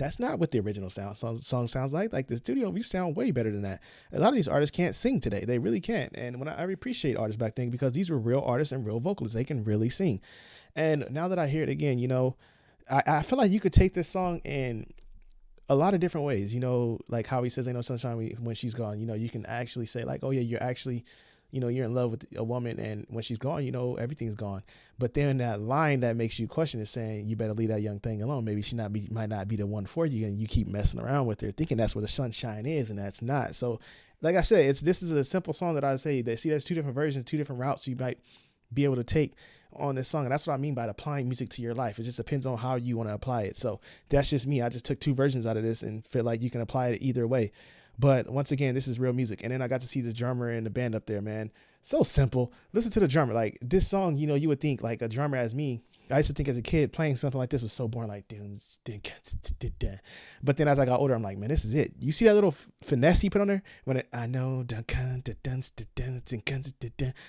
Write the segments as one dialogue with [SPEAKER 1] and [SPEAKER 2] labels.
[SPEAKER 1] that's not what the original song sounds like. Like the studio, we sound way better than that. A lot of these artists can't sing today. They really can't. And when I appreciate artists back then because these were real artists and real vocalists. They can really sing. And now that I hear it again, you know, I feel like you could take this song in a lot of different ways, you know, like how he says, ain't no sunshine when she's gone. You know, you can actually say like, oh yeah, you're actually, you know, you're in love with a woman and when she's gone, you know, everything's gone. But then that line that makes you question is saying, you better leave that young thing alone. Maybe she might not be the one for you. And you keep messing around with her thinking that's where the sunshine is. And that's not. So like I said, this is a simple song that I say that, see, there's two different versions, two different routes you might be able to take on this song. And that's what I mean by applying music to your life. It just depends on how you want to apply it. So that's just me. I just took two versions out of this and feel like you can apply it either way. But once again, this is real music. And then I got to see the drummer and the band up there, man. So simple. Listen to the drummer. Like this song, you know, you would think like a drummer as me. I used to think as a kid playing something like this was so boring, like, but then as I got older, I'm like, man, this is it. You see that little finesse he put on there? I know,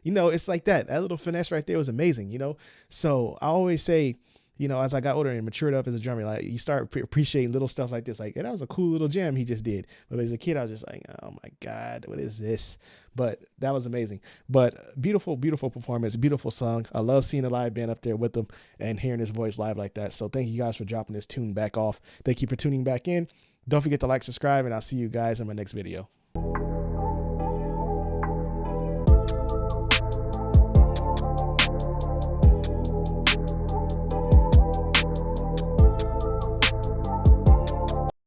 [SPEAKER 1] you know, it's like that. That little finesse right there was amazing, you know? So I always say, you know, as I got older and matured up as a drummer, like you start appreciating little stuff like this. Like, that was a cool little jam he just did. But as a kid, I was just like, oh my God, what is this? But that was amazing. But beautiful, beautiful performance, beautiful song. I love seeing the live band up there with them and hearing his voice live like that. So thank you guys for dropping this tune back off. Thank you for tuning back in. Don't forget to like, subscribe, and I'll see you guys in my next video.